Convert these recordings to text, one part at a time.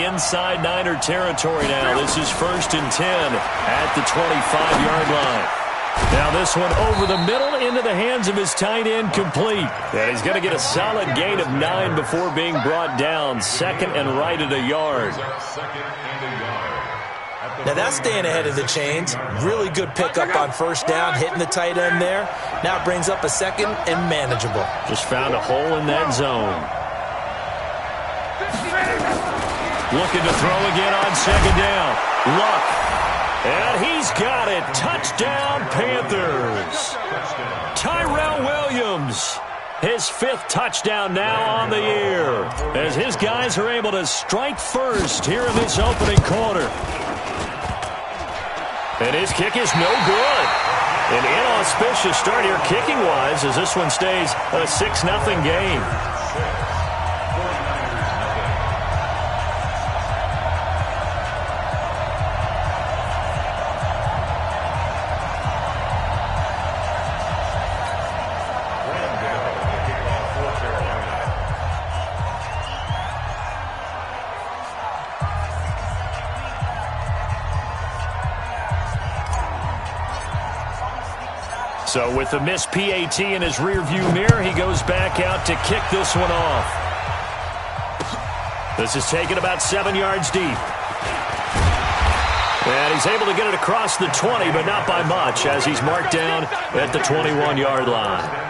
inside Niner territory now. This is 1st and 10 at the 25-yard line. Now this one over the middle into the hands of his tight end, complete. And he's going to get a solid gain of 9 before being brought down. 2nd and right at a yard. Now that's staying ahead of the chains. Really good pickup on 1st down, hitting the tight end there. Now it brings up a 2nd and manageable. Just found a hole in that zone. Looking to throw again on 2nd down. Luck. And he's got it. Touchdown, Panthers. Tyrell Williams. His 5th touchdown now on the year, as his guys are able to strike first here in this opening quarter. And his kick is no good. An inauspicious start here kicking-wise, as this one stays a 6-0 game. So with the missed PAT in his rearview mirror, he goes back out to kick this one off. This is taken about 7 yards deep. And he's able to get it across the 20, but not by much, as he's marked down at the 21-yard line.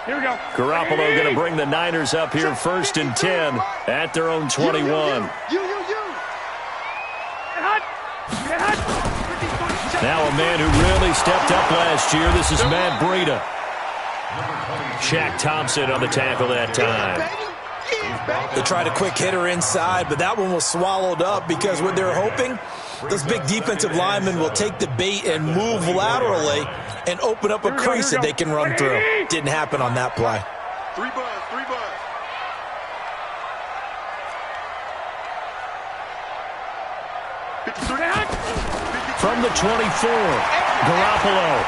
Here we go. Garoppolo going to bring the Niners up here 1st and 10 at their own 21. Now a man who really stepped up last year. This is Matt Breida. Shaq Thompson on the tackle that time. They tried a quick hitter inside, but that one was swallowed up because what they're hoping, those big defensive linemen will take the bait and move laterally and open up a crease that they can run through. Didn't happen on that play. 3 buzz, 3 buzz. From the 24, Garoppolo.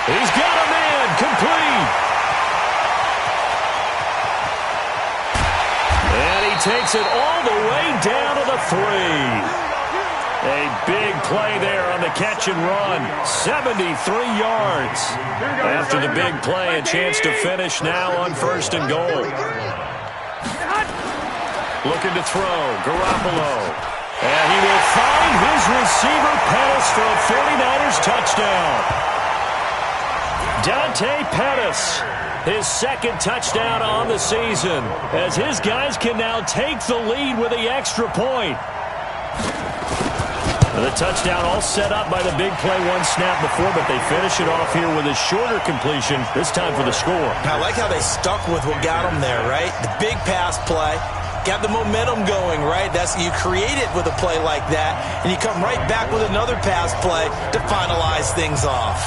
He's got a man, complete. And he takes it all the way down to the 3. A big play there on the catch and run. 73 yards. After the big play, a chance to finish now on 1st and goal. Looking to throw, Garoppolo. And he will find his receiver, Pettis, for a 49ers touchdown. Dante Pettis, his 2nd touchdown on the season, as his guys can now take the lead with the extra point. The touchdown all set up by the big play one snap before, but they finish it off here with a shorter completion, this time for the score. I like how they stuck with what got them there, right? The big pass play, got the momentum going, right? That's you create it with a play like that, and you come right back with another pass play to finalize things off.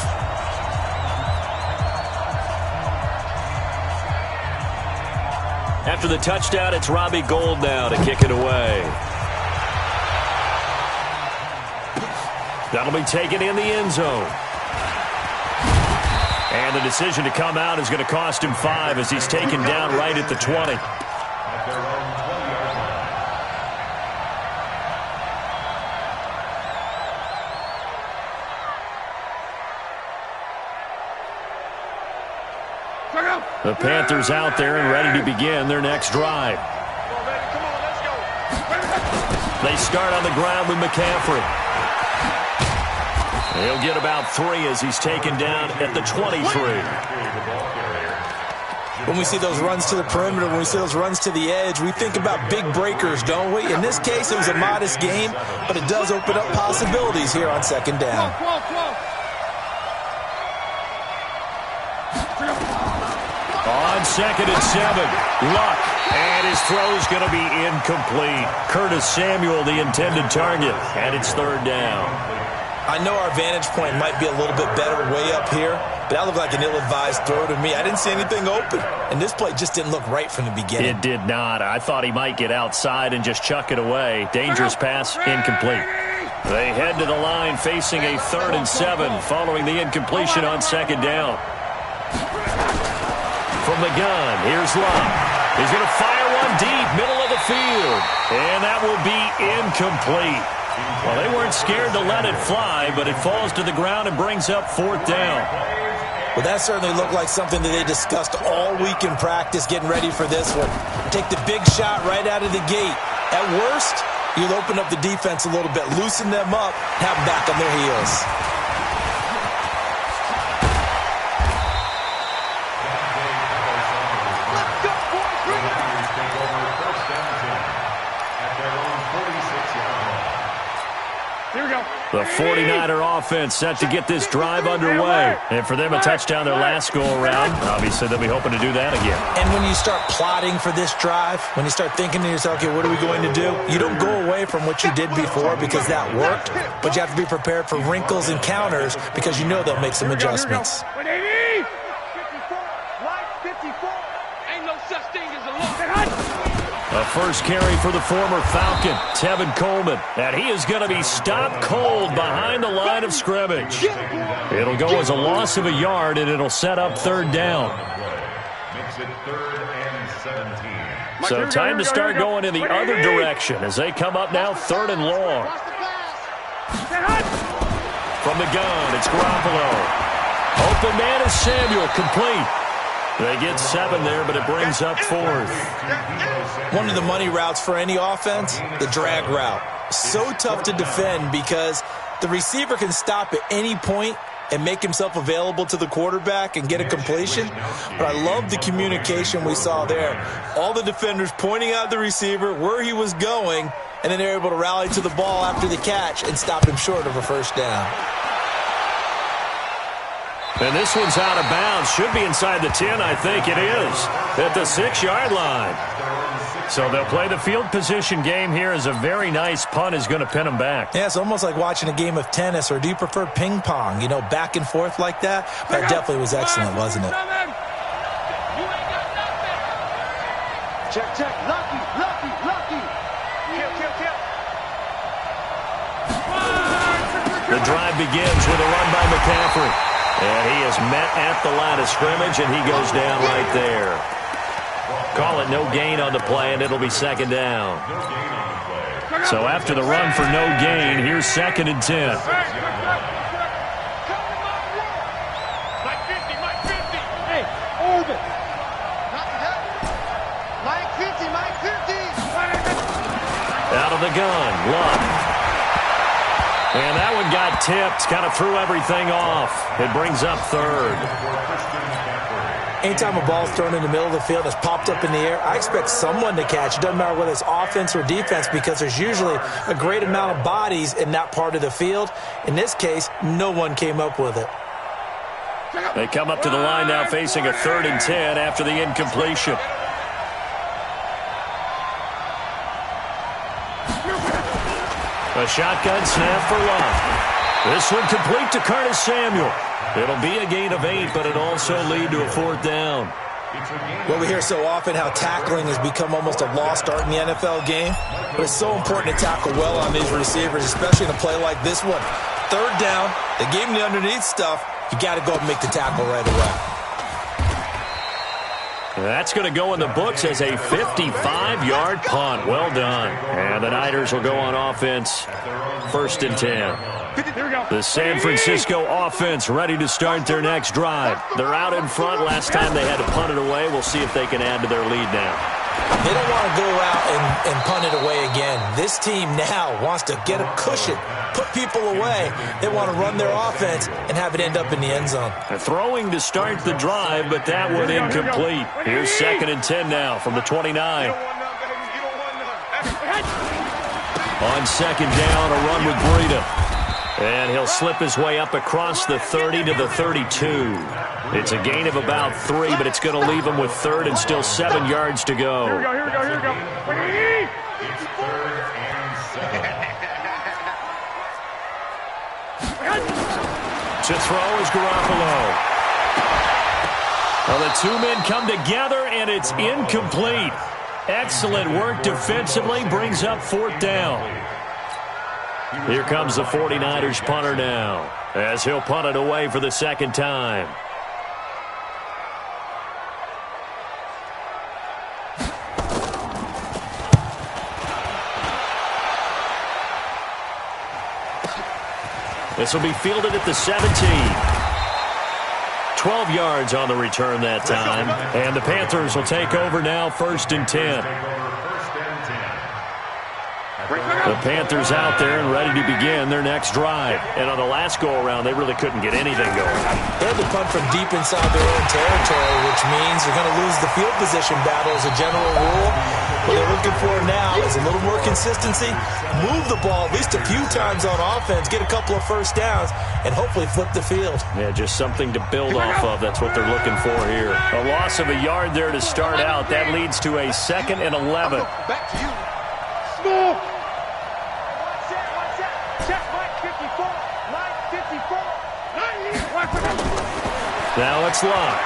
After the touchdown, it's Robbie Gould now to kick it away. That'll be taken in the end zone. And the decision to come out is going to cost him 5 as he's taken down right at the 20. The Panthers out there and ready to begin their next drive. They start on the ground with McCaffrey. He'll get about 3 as he's taken down at the 23. When we see those runs to the perimeter, when we see those runs to the edge, we think about big breakers, don't we? In this case, it was a modest game, but it does open up possibilities here on 2nd down. On 2nd and 7, Luck, and his throw's going to be incomplete. Curtis Samuel, the intended target, and it's 3rd down. I know our vantage point might be a little bit better way up here, but that looked like an ill-advised throw to me. I didn't see anything open, and this play just didn't look right from the beginning. It did not. I thought he might get outside and just chuck it away. Dangerous pass, incomplete. They head to the line facing a 3rd and 7 following the incompletion on 2nd down. From the gun, here's Luck. He's going to fire one deep, middle of the field. And that will be incomplete. Well, they weren't scared to let it fly, but it falls to the ground and brings up 4th down. Well, that certainly looked like something that they discussed all week in practice getting ready for this one. Take the big shot right out of the gate. At worst, you'll open up the defense a little bit, loosen them up, have them back on their heels. The 49er offense set to get this drive underway. And for them, a touchdown their last go-around. Obviously, they'll be hoping to do that again. And when you start plotting for this drive, when you start thinking to yourself, okay, what are we going to do? You don't go away from what you did before because that worked, but you have to be prepared for wrinkles and counters because you know they'll make some adjustments. 54, ain't no such thing as a look. A first carry for the former Falcon, Tevin Coleman. And he is going to be stopped cold behind the line of scrimmage. It'll go as a loss of a yard, and it'll set up 3rd down. Makes it 3rd and 17. So time to start going in the other direction as they come up now 3rd and long. From the gun, it's Garoppolo. Open man is Samuel, complete. They get 7 there, but it brings up 4th. One of the money routes for any offense, the drag route. So tough to defend because the receiver can stop at any point and make himself available to the quarterback and get a completion. But I love the communication we saw there. All the defenders pointing out the receiver, where he was going, and then they're able to rally to the ball after the catch and stop him short of a 1st down. And this one's out of bounds. Should be inside the 10, I think it is, at the 6-yard line. So they'll play the field position game here as a very nice punt is going to pin them back. Yeah, it's almost like watching a game of tennis, or do you prefer ping pong, you know, back and forth like that? That definitely was excellent, wasn't it? Check. Lucky. Kill. The drive begins with a run by McCaffrey. And he is met at the line of scrimmage, and he goes down right there. Call it no gain on the play, and it'll be 2nd down. So after the run for no gain, here's 2nd and 10. Mike 50. Hey, Orbit. Mike 50. Out of the gun, Luck. And that one got tipped, kind of threw everything off. It brings up 3rd. Anytime a ball's thrown in the middle of the field, it's popped up in the air, I expect someone to catch. It doesn't matter whether it's offense or defense because there's usually a great amount of bodies in that part of the field. In this case, no one came up with it. They come up to the line now facing a 3rd and 10 after the incompletion. A shotgun snap for Luck. This one complete to Curtis Samuel. It'll be a gain of 8, but it'll also lead to a 4th down. Well, we hear so often how tackling has become almost a lost art in the NFL game. But it's so important to tackle well on these receivers, especially in a play like this one. 3rd down, they gave him the underneath stuff. You got to go and make the tackle right away. That's going to go in the books as a 55-yard punt. Well done. And the Niners will go on offense. 1st and 10. The San Francisco offense ready to start their next drive. They're out in front. Last time they had to punt it away. We'll see if they can add to their lead now. They don't want to go out and punt it away again. This team now wants to get a cushion, put people away. They want to run their offense and have it end up in the end zone. They're throwing to start the drive, but that one incomplete. Here's 2nd and 10 now from the 29. On 2nd down, a run with Breida. And he'll slip his way up across the 30 to the 32. It's a gain of about 3, but it's going to leave him with 3rd and still 7 yards to go. Here we go. It's 3rd and 7. To throw is Garoppolo. Well, the 2 men come together, and it's incomplete. Excellent work defensively, brings up 4th down. Here comes the 49ers punter now, as he'll punt it away for the second time. This will be fielded at the 17. 12 yards on the return that time. And the Panthers will take over now, 1st and 10. The Panthers out there and ready to begin their next drive. And on the last go-around, they really couldn't get anything going. They had to punt from deep inside their own territory, which means they're going to lose the field position battle as a general rule. What they're looking for now is a little more consistency, move the ball at least a few times on offense, get a couple of first downs, and hopefully flip the field. Yeah, just something to build off of. That's what they're looking for here. A loss of a yard there to start out. That leads to a 2nd and 11. Back to you. Small. Check, Mike 54. Line 54. Now it's Luck.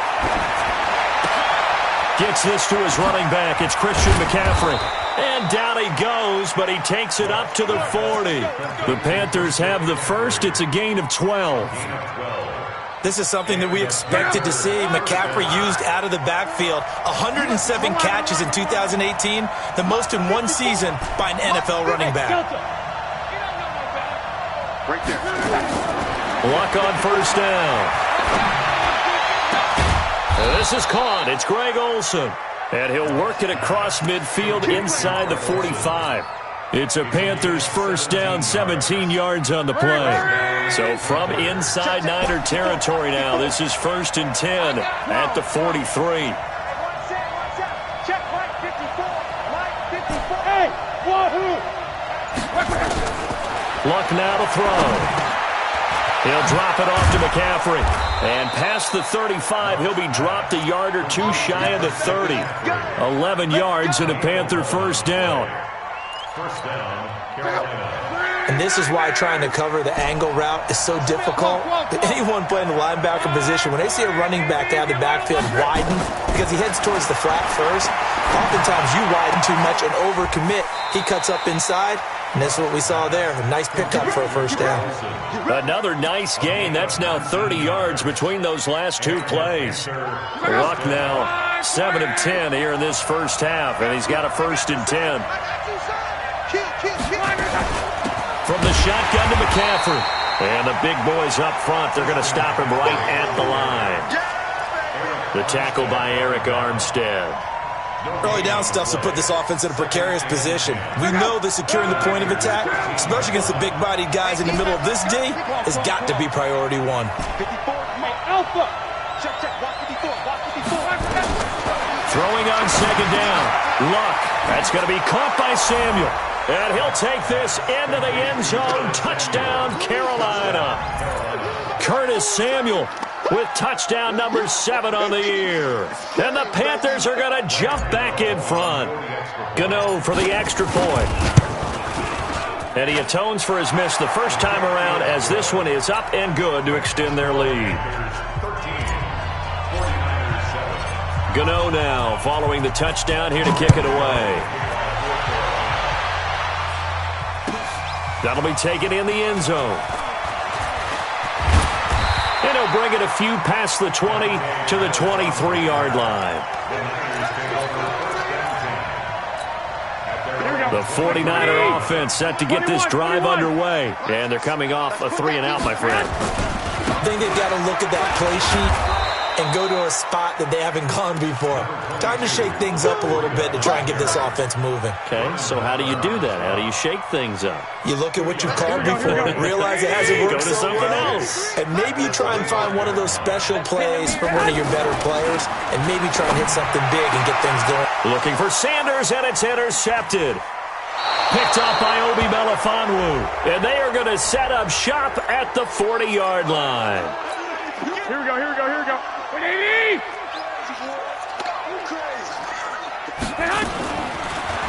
Gets this to his running back. It's Christian McCaffrey. And down he goes, but he takes it up to the 40. The Panthers have the first. It's a gain of 12. This is something that we expected to see. McCaffrey used out of the backfield. 107 catches in 2018, the most in one season by an NFL running back. Right there. Luck on 1st down. This is caught. It's Greg Olsen. And he'll work it across midfield inside the 45. It's a Panthers 1st down, 17 yards on the play. So from inside Niner territory now, this is 1st and 10 at the 43. Check line 54. Line 54. Hey, wahoo! Luck now to throw. He'll drop it off to McCaffrey. And past the 35, he'll be dropped a yard or two shy of the 30. 11 yards and a Panther 1st down. First down, Carolina. And this is why trying to cover the angle route is so difficult. Anyone playing the linebacker position, when they see a running back out of the backfield widen, because he heads towards the flat first, oftentimes you widen too much and overcommit. He cuts up inside, and that's what we saw there. A nice pickup for a 1st down. Another nice gain. That's now 30 yards between those last two plays. Luck now 7 of 10 here in this 1st half, and he's got a 1st and 10. From the shotgun to McCaffrey. And the big boys up front, they're going to stop him right at the line. The tackle by Eric Armstead. Early down stuff to put this offense in a precarious position. We know that securing the point of attack, especially against the big-bodied guys in the middle of this D, has got to be priority 1. 54. Alpha. Check, watch 54. Watch 54. Throwing on 2nd down. Luck. That's going to be caught by Samuel. And he'll take this into the end zone. Touchdown, Carolina. Curtis Samuel with touchdown number 7 on the year. And the Panthers are going to jump back in front. Gano for the extra point. And he atones for his miss the first time around, as this one is up and good to extend their lead. Gano now following the touchdown here to kick it away. That'll be taken in the end zone. And he'll bring it a few past the 20 to the 23-yard line. The 49er offense set to get this drive underway. And they're coming off a 3-and-out, my friend. I think they've got to look at that play sheet and go to a spot that they haven't gone before. Time to shake things up a little bit to try and get this offense moving. Okay, so how do you do that? How do you shake things up? You look at what you've called before, realize it hasn't worked Go to so something well, else. and maybe you try and find one of those special plays from one of your better players, and maybe try and hit something big and get things going. Looking for Sanders, and it's intercepted. Picked up by Obi Melifonwu. And they are going to set up shop at the 40-yard line. Here we go.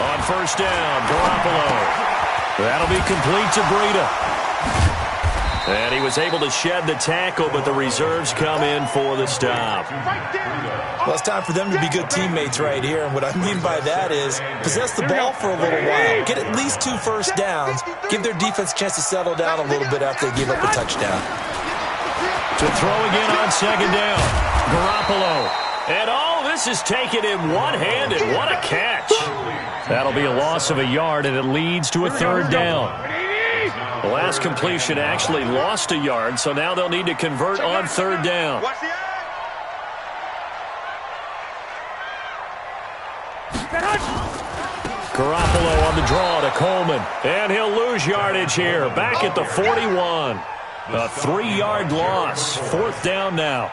On 1st down, Garoppolo. That'll be complete to Breida. And he was able to shed the tackle, but the reserves come in for the stop. Well, it's time for them to be good teammates right here. And what I mean by that is possess the ball for a little while. Get at least 2 first downs. Give their defense a chance to settle down a little bit after they give up a touchdown. To throw again on second down. Garoppolo. And all this is taken in one-handed. What a catch. That'll be a loss of a yard, and it leads to a third down. The last completion actually lost a yard, so now they'll need to convert on third down. Garoppolo on the draw to Coleman, and he'll lose yardage here, back at the 41. A 3-yard loss, fourth down now.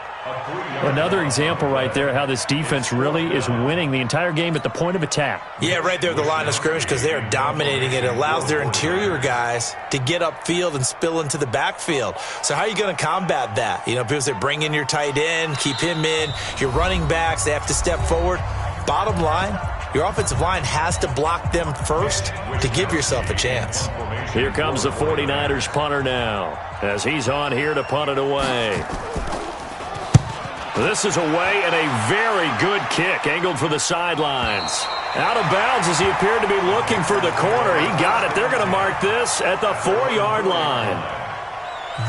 Another example right there how this defense really is winning the entire game at the point of attack. Yeah, right there at the line of scrimmage because they are dominating it. It allows their interior guys to get upfield and spill into the backfield. So how are you going to combat that? You know, people say bring in your tight end, keep him in. Your running backs, they have to step forward. Bottom line, your offensive line has to block them first to give yourself a chance. Here comes the 49ers punter now as he's on here to punt it away. This is away and a very good kick, angled for the sidelines. Out of bounds as he appeared to be looking for the corner. He got it. They're going to mark this at the 4-yard line.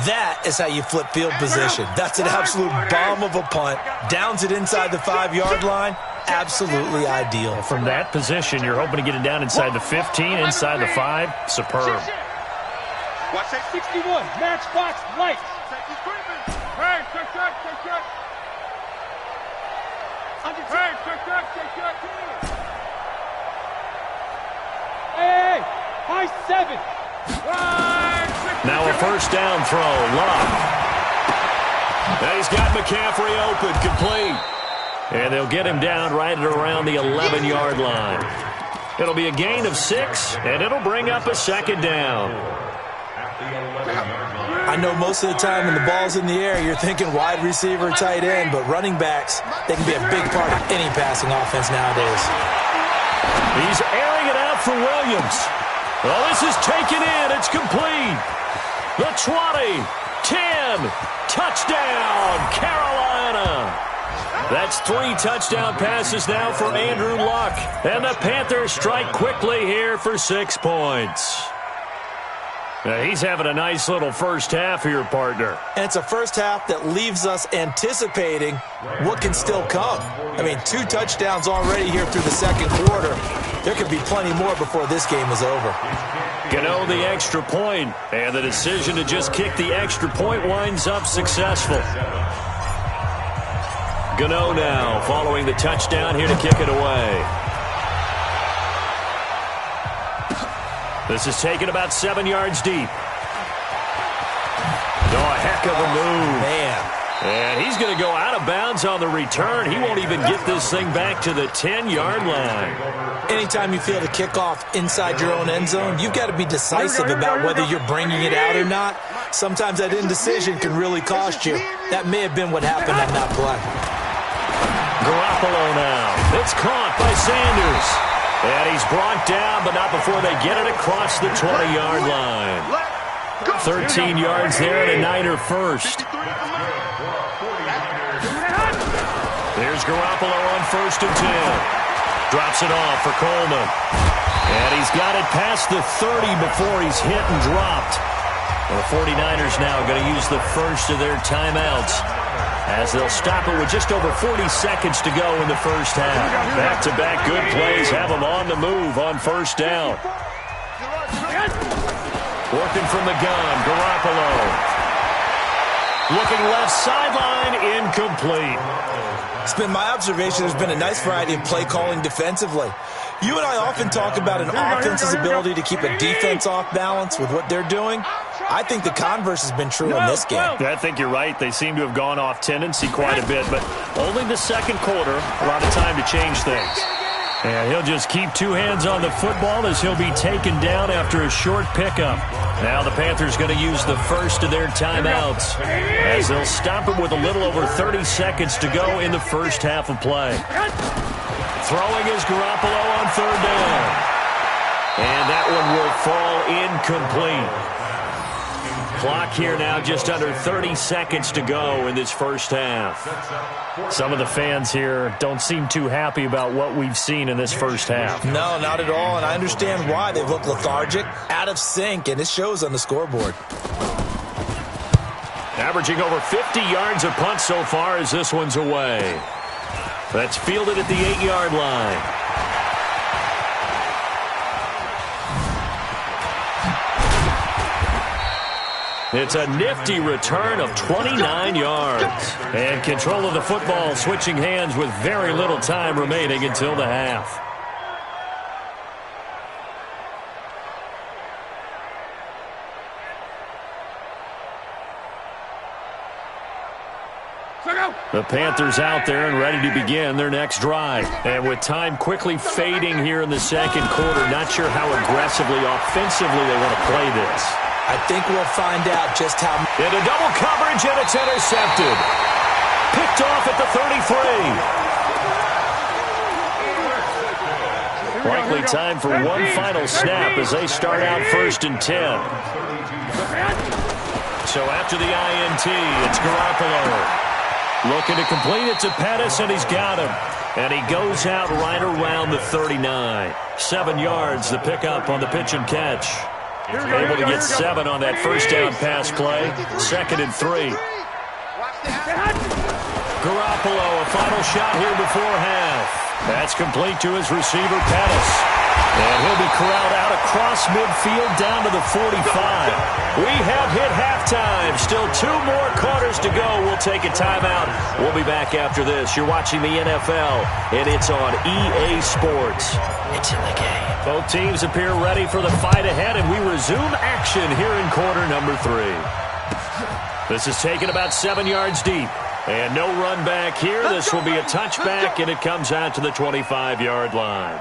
That is how you flip field position. That's an absolute bomb of a punt. Downs it inside the 5-yard line. Absolutely ideal. From that position, you're hoping to get it down inside the 15, inside the 5. Superb. Watch that 61. Matchbox light. Hey, check. Hey, high 7. Now a first down throw. Luck. Now he's got McCaffrey open, complete. And they'll get him down right at around the 11-yard line. It'll be a gain of 6, and it'll bring up a second down. I know most of the time when the ball's in the air, you're thinking wide receiver, tight end, but running backs, they can be a big part of any passing offense nowadays. He's airing it out for Williams. Well, this is taken in. It's complete. The 20, 10, touchdown, Carolina. That's 3 touchdown passes now for Andrew Luck. And the Panthers strike quickly here for 6 points. Now, he's having a nice little first half here, partner. And it's a first half that leaves us anticipating what can still come. I mean, 2 touchdowns already here through the second quarter. There could be plenty more before this game is over. Gano the extra point, and the decision to just kick the extra point winds up successful. Gano now following the touchdown here to kick it away. This is taken about 7 yards deep. Oh, a heck of a move. Man. And he's going to go out of bounds on the return. He won't even get this thing back to the 10-yard line. Anytime you feel the kickoff inside your own end zone, you've got to be decisive about whether you're bringing it out or not. Sometimes that indecision can really cost you. That may have been what happened on that play. Garoppolo now. It's caught by Sanders. And he's brought down, but not before they get it across the 20-yard line. 13 yards there and a Niner first. There's Garoppolo on 1st and 10. Drops it off for Coleman. And he's got it past the 30 before he's hit and dropped. The 49ers now going to use the first of their timeouts as they'll stop it with just over 40 seconds to go in the first half. Back-to-back good plays have them on the move on first down. Working from the gun, Garoppolo. Looking left sideline, incomplete. It's been my observation there's been a nice variety of play calling defensively. You and I often talk about an offense's ability to keep a defense off balance with what they're doing. I think the converse has been true in this game. I think you're right. They seem to have gone off tendency quite a bit, but only the second quarter, a lot of time to change things. And he'll just keep 2 hands on the football as he'll be taken down after a short pickup. Now the Panthers going to use the first of their timeouts as they'll stop it with a little over 30 seconds to go in the first half of play. Throwing is Garoppolo on 3rd down. And that one will fall incomplete. Clock here now, just under 30 seconds to go in this first half. Some of the fans here don't seem too happy about what we've seen in this first half. No, not at all, and I understand why. They've looked lethargic, out of sync, and it shows on the scoreboard. Averaging over 50 yards a punt so far as this one's away. That's fielded at the 8-yard line. It's a nifty return of 29 yards. And control of the football switching hands with very little time remaining until the half. The Panthers out there and ready to begin their next drive. And with time quickly fading here in the second quarter, not sure how aggressively, offensively they want to play this. I think we'll find out just how. Into double coverage, and it's intercepted. Picked off at the 33. Likely time for one final snap as they start out 1st and 10. So after the INT, it's Garoppolo. Looking to complete it to Pettis, and he's got him. And he goes out right around the 39. 7 yards, the pickup on the pitch and catch. Able to get 7 on that first down pass play. 2nd and 3. Garoppolo, a final shot here before half. That's complete to his receiver, Pettis. And he'll be corralled out across midfield down to the 45. We have hit halftime. Still 2 more quarters to go. We'll take a timeout. We'll be back after this. You're watching the NFL, and it's on EA Sports. It's in the game. Both teams appear ready for the fight ahead, and we resume action here in quarter number 3. This is taken about 7 yards deep. And no run back here. This will be a touchback, and it comes out to the 25-yard line.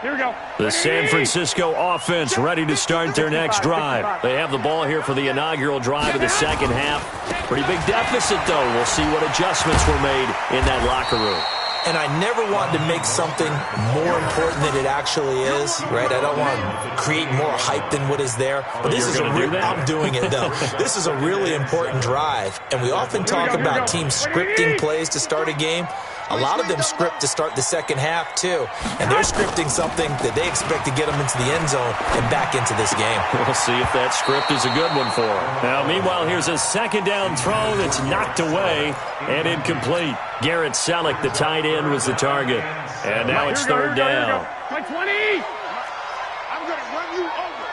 Here we go. The San Francisco offense ready to start their next drive. They have the ball here for the inaugural drive of the second half. Pretty big deficit, though. We'll see what adjustments were made in that locker room. And I never want to make something more important than it actually is, right? I don't want to create more hype than what is there. But this is I'm doing it, though. This is a really important drive. And we often talk about teams scripting plays to start a game. A lot of them script to start the second half, too. And they're scripting something that they expect to get them into the end zone and back into this game. We'll see if that script is a good one for them. Now, meanwhile, here's a second down throw that's knocked away and incomplete. Garrett Selleck, the tight end, was the target. And now it's third down. 20. I'm going to run you over.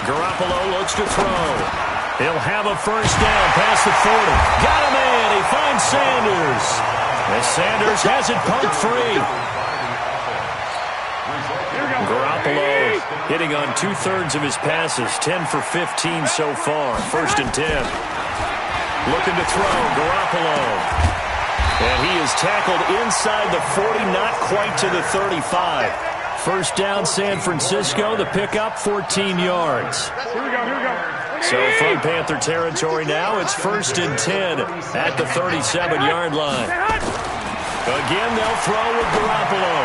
Garoppolo looks to throw. He'll have a first down past the 40. Got him in. He finds Sanders. As Sanders has it pumped free. Garoppolo hitting on 2/3 of his passes. 10 for 15 so far. 1st and 10. Looking to throw. Garoppolo. And he is tackled inside the 40, not quite to the 35. First down, San Francisco. The pickup, 14 yards. Here we go. So from Panther territory now, it's 1st and 10 at the 37-yard line. Again, they'll throw with Garoppolo.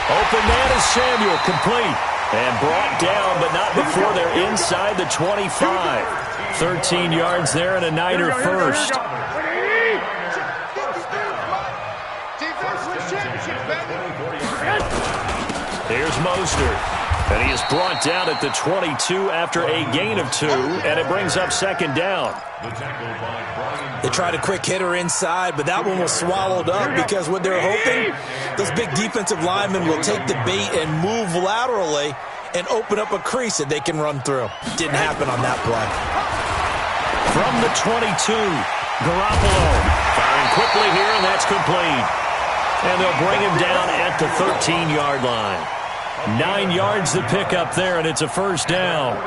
Open man is Samuel, complete. And brought down, but not before they're inside the 25. 13 yards there and a Niner first. Here's Mostert. And he is brought down at the 22 after a gain of 2, and it brings up second down. They tried a quick hitter inside, but that one was swallowed up because what they're hoping, those big defensive linemen will take the bait and move laterally and open up a crease that they can run through. Didn't happen on that play. From the 22, Garoppolo firing quickly here, and that's complete. And they'll bring him down at the 13-yard line. 9 yards to pick up there, and it's a first down.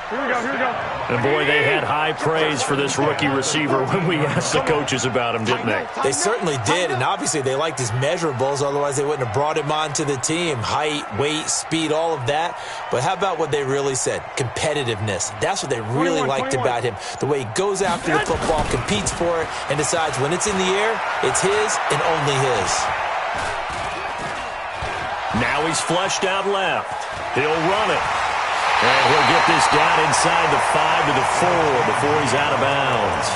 Here we go, here we go. And, boy, they had high praise for this rookie receiver when we asked the coaches about him, didn't they? They certainly did, and obviously they liked his measurables. Otherwise, they wouldn't have brought him onto the team. Height, weight, speed, all of that. But how about what they really said? Competitiveness. That's what they really liked about him. The way he goes after the football, competes for it, and decides when it's in the air, it's his and only his. Now he's flushed out left. He'll run it. And he'll get this down inside the 5 to the 4 before he's out of bounds.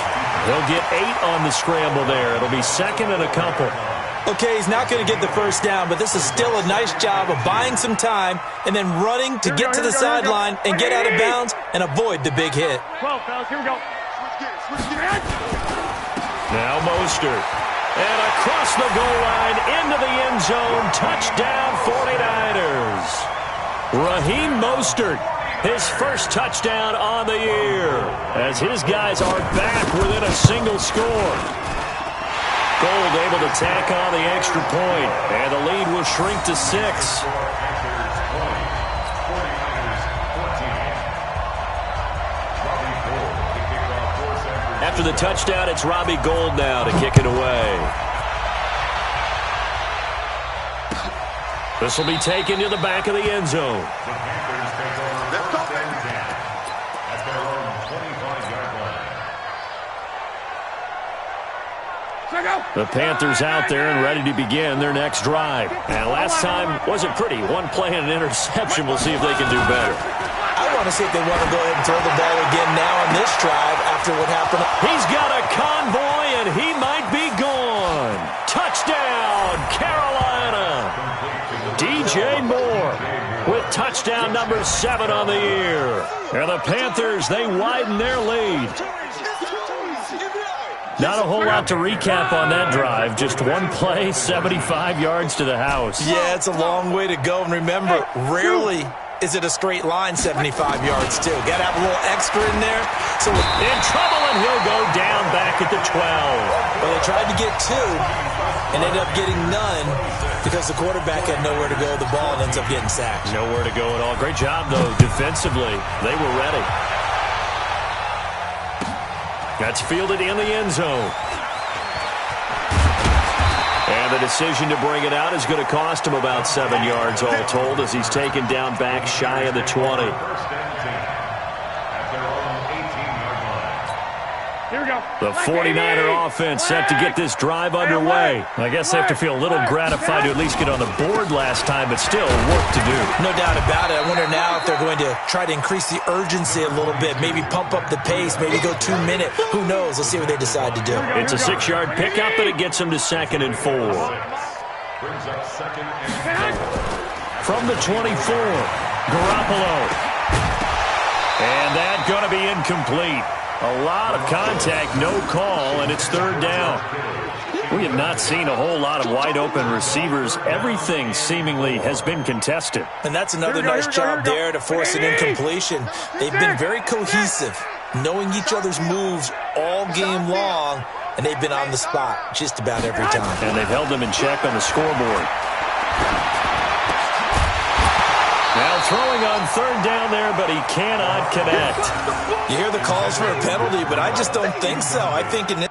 He'll get 8 on the scramble there. It'll be second and a couple. Okay, he's not going to get the first down, but this is still a nice job of buying some time and then running to get to the sideline and get out of bounds and avoid the big hit. 12, fellas, here we go. Now Mostert. And across the goal line into the end zone. Touchdown 49ers. Raheem Mostert, his first touchdown on the year, as his guys are back within a single score. Gold able to tack on the extra point, and the lead will shrink to 6. After the touchdown, it's Robbie Gould now to kick it away. This will be taken to the back of the end zone. The Panthers out there and ready to begin their next drive. And last time wasn't pretty. One play and an interception. We'll see if they can do better. I want to see if they want to go ahead and throw the ball again now on this drive after what happened. He's got a convoy, and he might be gone. Touchdown, Carolina. DJ Moore with touchdown number 7 on the year. And the Panthers, they widen their lead. Not a whole lot to recap on that drive. Just one play, 75 yards to the house. Yeah, it's a long way to go. And remember, rarely is it a straight line 75 yards, too. Got to have a little extra in there. So in trouble, and he'll go down back at the 12. Well, they tried to get 2 and ended up getting none because the quarterback had nowhere to go with the ball and ends up getting sacked. Nowhere to go at all. Great job, though, defensively. They were ready. That's fielded in the end zone. And the decision to bring it out is going to cost him about 7 yards all told as he's taken down back shy of the 20. Here we go. The 49er offense set to get this drive underway. I guess they have to feel a little gratified to at least get on the board last time, but still work to do. No doubt about it. I wonder now if they're going to try to increase the urgency a little bit, maybe pump up the pace, maybe go 2 minute. Who knows? Let's see what they decide to do. It's a 6-yard pickup, and it gets them to 2nd and 4. From the 24, Garoppolo. And that's going to be incomplete. A lot of contact, no call, and it's 3rd down. We have not seen a whole lot of wide-open receivers. Everything seemingly has been contested. And that's another nice job there to force an incompletion. They've been very cohesive, knowing each other's moves all game long, and they've been on the spot just about every time. And they've held them in check on the scoreboard. Now throwing on 3rd down there, but he cannot connect. You hear the calls for a penalty, but I just don't think so. I think in this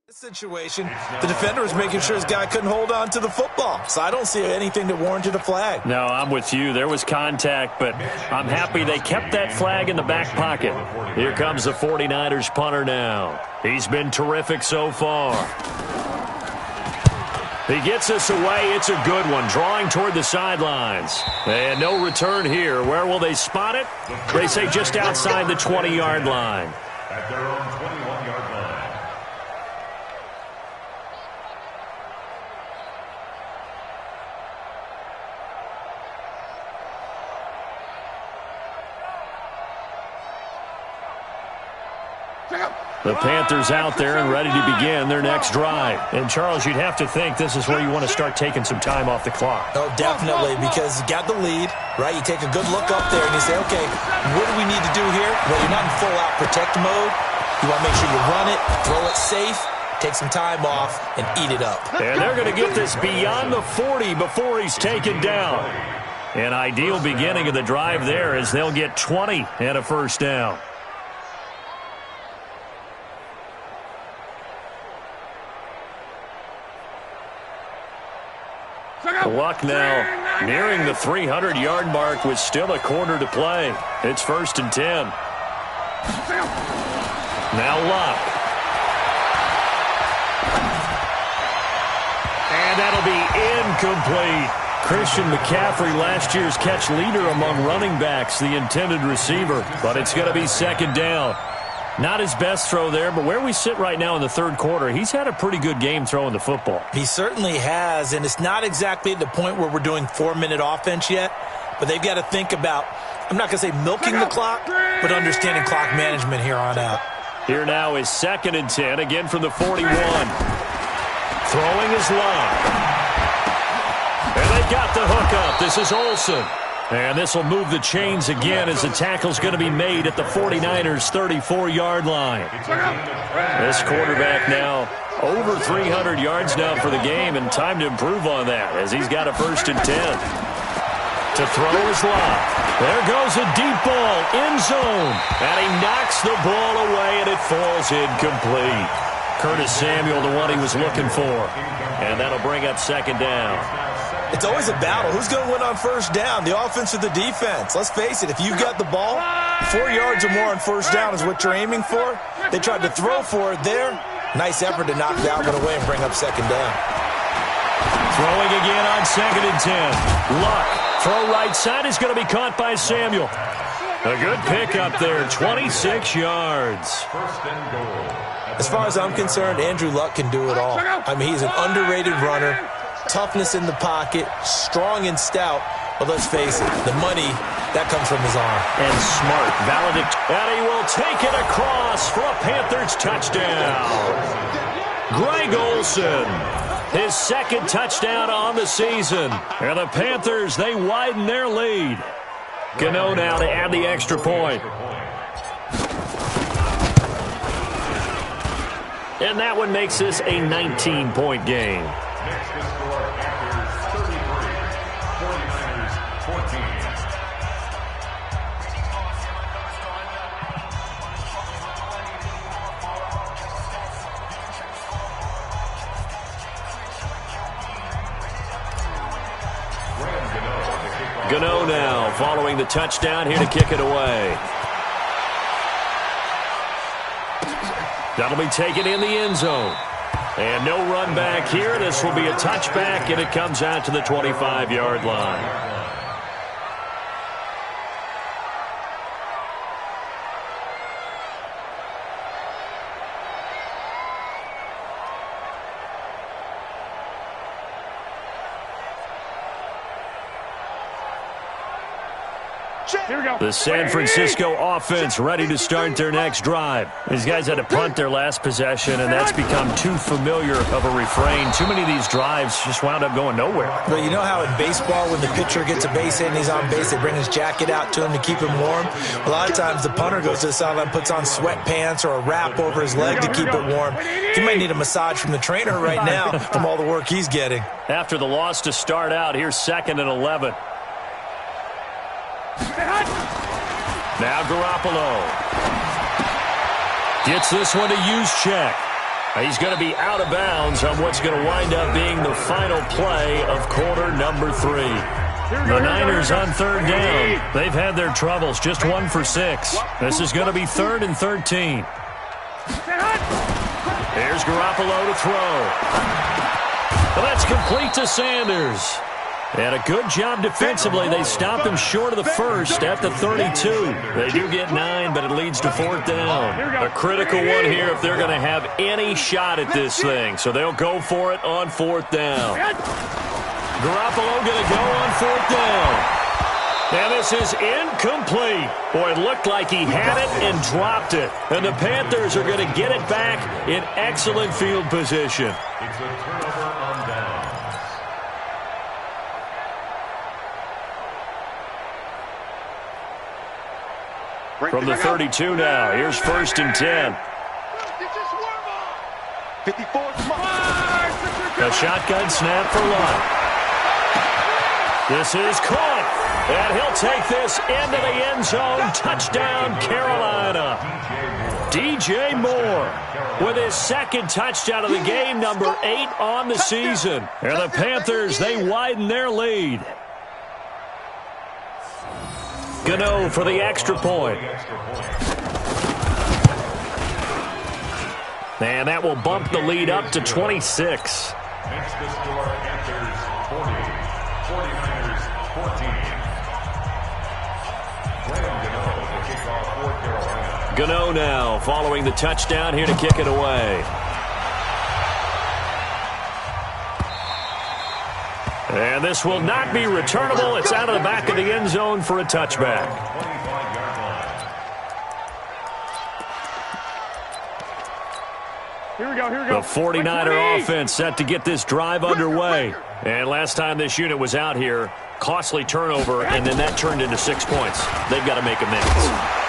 situation, the defender was making sure his guy couldn't hold on to the football. So I don't see anything that warranted a flag. No, I'm with you. There was contact, but I'm happy they kept that flag in the back pocket. Here comes the 49ers punter now. He's been terrific so far. He gets us away. It's a good one, drawing toward the sidelines. And no return here. Where will they spot it? They say just outside the 20-yard line. At their own 21-yard line. The Panthers out there and ready to begin their next drive. And, Charles, you'd have to think this is where you want to start taking some time off the clock. Oh, definitely, because you got the lead, right? You take a good look up there and you say, okay, what do we need to do here? Well, you're not in full-out protect mode. You want to make sure you run it, throw it safe, take some time off, and eat it up. And they're going to get this beyond the 40 before he's taken down. An ideal beginning of the drive there as they'll get 20 and a first down. Luck now nearing the 300-yard mark with still a quarter to play. It's 1st and 10. Now Luck. And that'll be incomplete. Christian McCaffrey, last year's catch leader among running backs, the intended receiver. But it's going to be 2nd down. Not his best throw there, but where we sit right now in the 3rd quarter, he's had a pretty good game throwing the football. He certainly has, and it's not exactly at the point where we're doing 4-minute offense yet, but they've got to think about, I'm not going to say milking the clock, but understanding clock management here on out. Here now is 2nd and 10, again from the 41. Throwing his line. And they got the hook up. This is Olsen. And this will move the chains again as the tackle's going to be made at the 49ers' 34-yard line. This quarterback now over 300 yards now for the game, and time to improve on that as he's got a 1st and 10. To throw his lob. There goes a deep ball, end zone. And he knocks the ball away, and it falls incomplete. Curtis Samuel, the one he was looking for. And that'll bring up 2nd down. It's always a battle. Who's going to win on 1st down, the offense or the defense? Let's face it, if you've got the ball, 4 yards or more on 1st down is what you're aiming for. They tried to throw for it there. Nice effort to knock that one away and bring up 2nd down. Throwing again on 2nd and 10. Luck. Throw right side is going to be caught by Samuel. A good pick up there, 26 yards. As far as I'm concerned, Andrew Luck can do it all. I mean, he's an underrated runner. Toughness in the pocket, strong and stout. But let's face it, the money, that comes from his arm. And smart, valedictorian. And he will take it across for a Panthers touchdown. Greg Olsen, his 2nd touchdown on the season. And the Panthers, they widen their lead. Gano now to add the extra point. And that one makes this a 19-point game. Next is score Panthers 33, 49ers 14. Gano now following the touchdown here to kick it away. That'll be taken in the end zone. And no run back here. This will be a touchback, and it comes out to the 25-yard line. Here we go. The San Francisco offense ready to start their next drive. These guys had to punt their last possession, and that's become too familiar of a refrain. Too many of these drives just wound up going nowhere. But you know how in baseball, when the pitcher gets a base hit and he's on base, they bring his jacket out to him to keep him warm? A lot of times the punter goes to the sideline, puts on sweatpants or a wrap over his leg to keep it warm. He might need a massage from the trainer right now from all the work he's getting. After the loss to start out, here's 2nd and 11. Now Garoppolo gets this one to Juszczyk. He's going to be out of bounds on what's going to wind up being the final play of quarter number 3. The Niners on 3rd down. They've had their troubles, just 1 for 6. This is going to be 3rd and 13. Here's Garoppolo to throw. Well, that's complete to Sanders. And a good job defensively. They stopped him short of the first at the 32. They do get 9, but it leads to 4th down. A critical one here if they're going to have any shot at this thing. So they'll go for it on 4th down. Garoppolo going to go on 4th down. And this is incomplete. Boy, it looked like he had it and dropped it. And the Panthers are going to get it back in excellent field position. It's a turnover on downs. From the 32 now, here's 1st and 10. 54 A shotgun snap for Luck. This is caught. And he'll take this into the end zone. Touchdown, Carolina. DJ Moore with his 2nd touchdown of the game, number 8 on the season. And the Panthers, they widen their lead. Gano for the extra point. And that will bump the lead up to 26. Makes the score Panthers 40, 49ers 14. Graham Gano, the kickoff for Carolina. Gano now following the touchdown here to kick it away. And this will not be returnable. It's out of the back of the end zone for a touchback. 25-yard line. Here we go. The 49er offense set to get this drive underway. And last time this unit was out here, costly turnover, and then that turned into 6 points. They've got to make amends.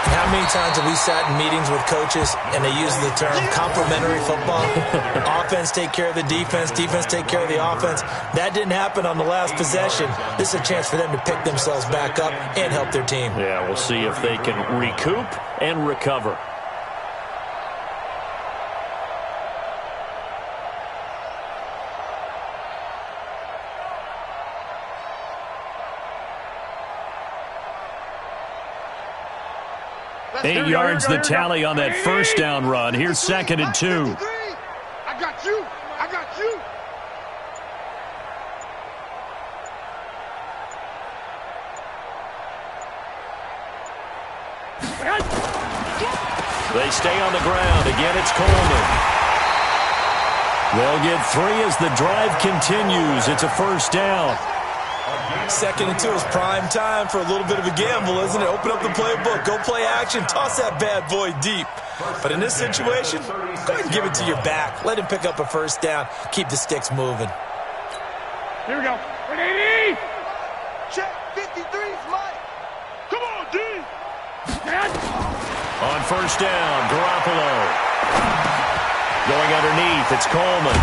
How many times have we sat in meetings with coaches and they use the term complementary football? Offense take care of the defense, defense take care of the offense. That didn't happen on the last possession. This is a chance for them to pick themselves back up and help their team. Yeah, we'll see if they can recoup and recover. Eight yards the tally on that first down run. Here's 2nd and 2. I got you. I got you. They stay on the ground. Again, it's Coleman. They'll get 3 as the drive continues. It's a first down. 2nd and 2 is prime time for a little bit of a gamble, isn't it? Open up the playbook, go play action, toss that bad boy deep. But in this situation, go ahead and give it to your back. Let him pick up a first down. Keep the sticks moving. Here we go. Ready? Check 53's Mike. Come on, D. On first down, Garoppolo. Going underneath, it's Coleman.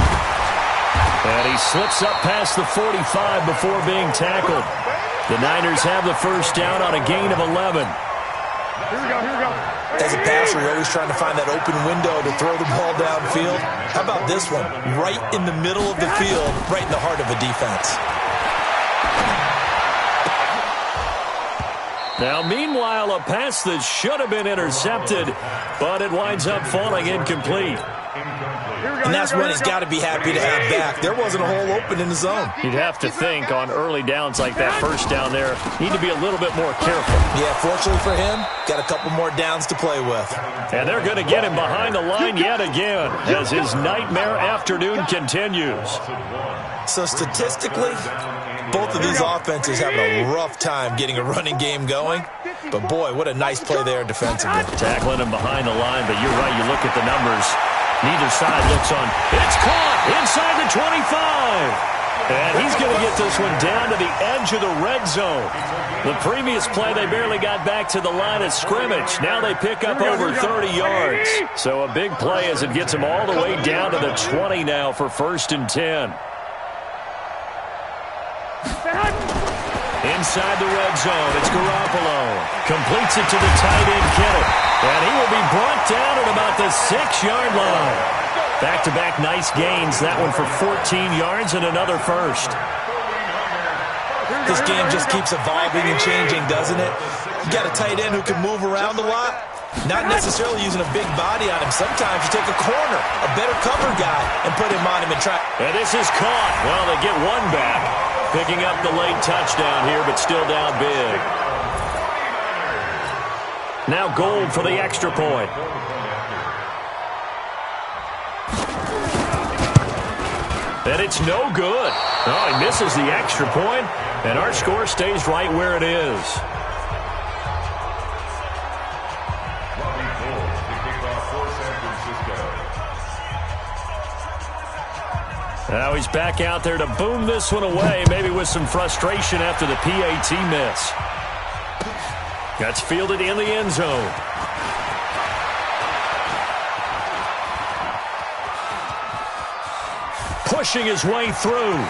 And he slips up past the 45 before being tackled. The Niners have the first down on a gain of 11. Here we go. As a passer, you're always trying to find that open window to throw the ball downfield. How about this one? Right in the middle of the field, right in the heart of a defense. Now, meanwhile, a pass that should have been intercepted, but it winds up falling incomplete. And that's when he's got to be happy to have back. There wasn't a hole open in the zone. You'd have to think on early downs like that first down there, need to be a little bit more careful. Yeah, fortunately for him, got a couple more downs to play with. And they're going to get him behind the line yet again as his nightmare afternoon continues. So statistically, both of these offenses having a rough time getting a running game going. But boy, what a nice play there defensively. Tackling him behind the line, but you're right, you look at the numbers. Neither side looks on. It's caught inside the 25. And he's going to get this one down to the edge of the red zone. The previous play, they barely got back to the line of scrimmage. Now they pick up over 30 yards. So a big play as it gets them all the way down to the 20 now for 1st and 10. Inside the red zone, it's Garoppolo. Completes it to the tight end, Kittle. And he will be brought down at about the 6-yard line. Back-to-back nice gains. That one for 14 yards and another first. This game just keeps evolving and changing, doesn't it? You got a tight end who can move around a lot. Not necessarily using a big body on him. Sometimes you take a corner, a better cover guy, and put him on him and try. And this is caught. Well, they get one back. Picking up the late touchdown here, but still down big. Now Gold for the extra point. And it's no good. Oh, he misses the extra point, and our score stays right where it is. Now he's back out there to boom this one away, maybe with some frustration after the PAT miss. That's fielded in the end zone. Pushing his way through.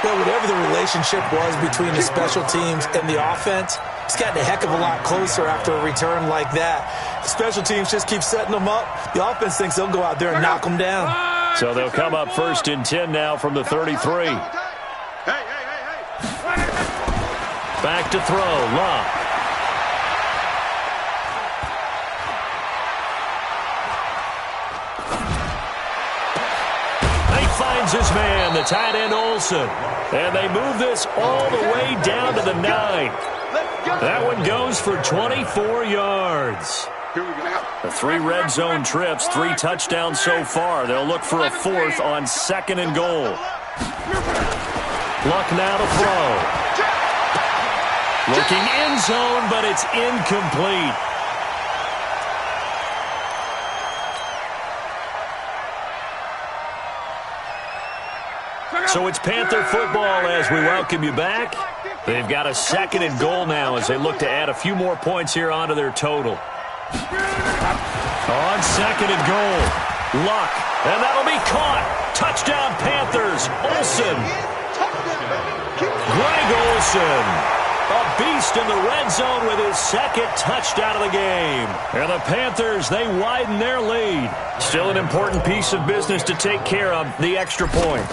Well, whatever the relationship was between the special teams and the offense, it's gotten a heck of a lot closer after a return like that. The special teams just keep setting them up. The offense thinks they'll go out there and knock them down. So they'll come up 1st and 10 now from the 33. Back to throw. Luck. Finds his man, the tight end Olsen. And they move this all the way down to the 9. That one goes for 24 yards. The 3 red zone trips, 3 touchdowns so far. They'll look for a 4th on 2nd and goal. Luck now to throw. Looking end zone, but it's incomplete. So it's Panther football as we welcome you back. They've got a 2nd and goal now as they look to add a few more points here onto their total. On 2nd and goal, Luck, and that'll be caught. Touchdown Panthers, Olsen. Greg Olsen, a beast in the red zone with his 2nd touchdown of the game. And the Panthers, they widen their lead. Still an important piece of business to take care of, the extra point.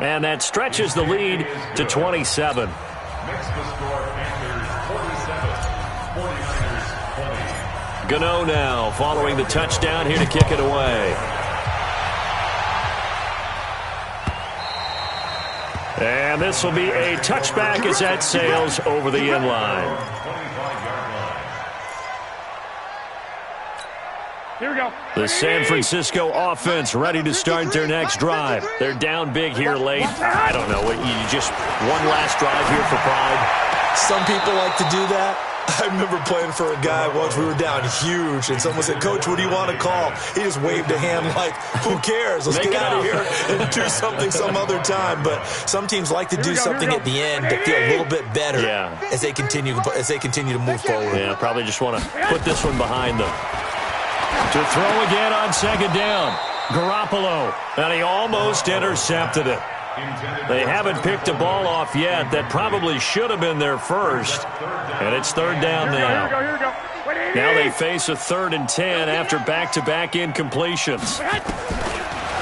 And that stretches the lead to 27. Makes the score Panthers 47, 49ers 20. Gano now following the touchdown here to kick it away. And this will be a touchback as that sails over the end line. Here we go. The San Francisco offense ready to start their next drive. They're down big here late. I don't know. You just one last drive here for pride. Some people like to do that. I remember playing for a guy once. We were down huge, and someone said, "Coach, what do you want to call?" He just waved a hand like, "Who cares? Let's get out of here and do something some other time." But some teams like to do something at the end to feel a little bit better as they continue to move forward. Yeah, probably just want to put this one behind them. To throw again on 2nd down. Garoppolo, and he almost intercepted it. They haven't picked a ball off yet. That probably should have been their first. And it's 3rd down now. Here we go. Now they face a 3rd and 10 after back-to-back incompletions.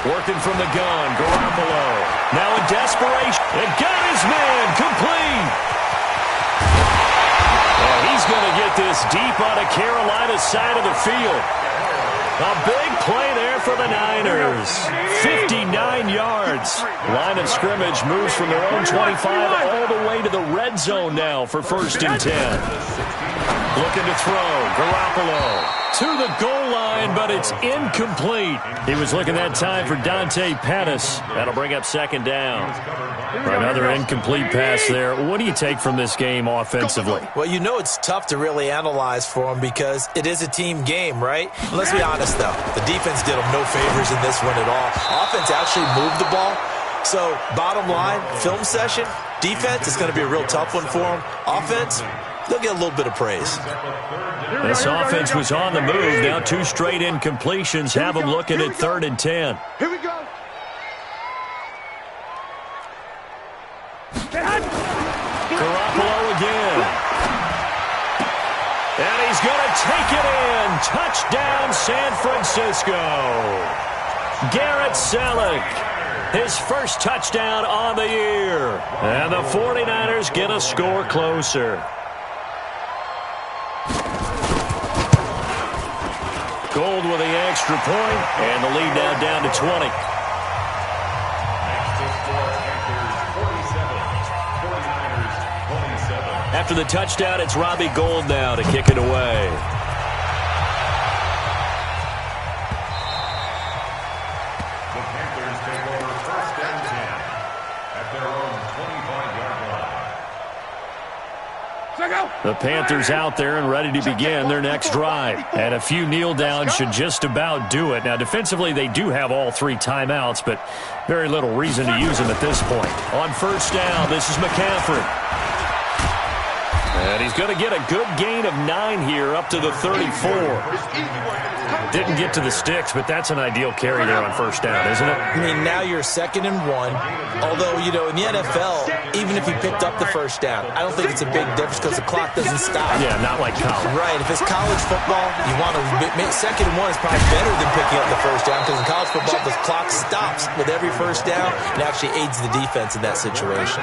Working from the gun, Garoppolo. Now in desperation. And got his man complete. And he's going to get this deep on a Carolina side of the field. A big play there for the Niners. 59 yards. Line of scrimmage moves from their own 25 all the way to the red zone now for 1st and 10. Looking to throw. Garoppolo to the goal line, but it's incomplete. He was looking that time for Dante Pettis. That'll bring up 2nd down. Another incomplete pass there. What do you take from this game offensively? Well, you know it's tough to really analyze for them because it is a team game, right? And let's be honest, though. The defense did them no favors in this one at all. Offense actually moved the ball. So, bottom line, film session, defense is going to be a real tough one for them. Offense, they'll get a little bit of praise. This offense was on the move. Now 2 straight incompletions have them looking at 3rd and 10. Here we go. Garoppolo again. And he's going to take it in. Touchdown, San Francisco. Garrett Selleck, his first touchdown on the year. And the 49ers get a score closer. Gold with the extra point, and the lead now down to 20. After the touchdown, it's Robbie Gould now to kick it away. The Panthers take over first and 10 at their own 25-yard line. The Panthers out there and ready to begin their next drive. And a few kneel downs should just about do it. Now, defensively, they do have all 3 timeouts, but very little reason to use them at this point. On first down, this is McCaffrey. And he's going to get a good gain of 9 here up to the 34. Didn't get to the sticks, but that's an ideal carry there on first down, isn't it? I mean, now you're 2nd and 1. Although, you know, in the NFL, even if he picked up the first down, I don't think it's a big difference because the clock doesn't stop. Yeah, not like college. Right. If it's college football, you want to make 2nd and 1 is probably better than picking up the first down because in college football, the clock stops with every first down and actually aids the defense in that situation.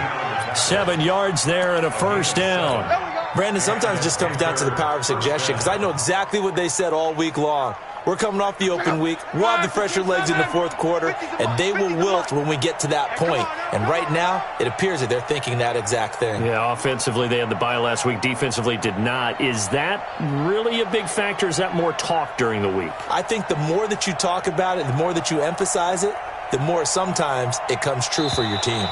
7 yards there and a first down. Brandon, sometimes it just comes down to the power of suggestion because I know exactly what they said all week long. We're coming off the open week. We'll have the fresher legs in the fourth quarter, and they will wilt when we get to that point. And right now, it appears that they're thinking that exact thing. Yeah, offensively, they had the bye last week. Defensively, did not. Is that really a big factor? Is that more talk during the week? I think the more that you talk about it, the more that you emphasize it, the more sometimes it comes true for your team.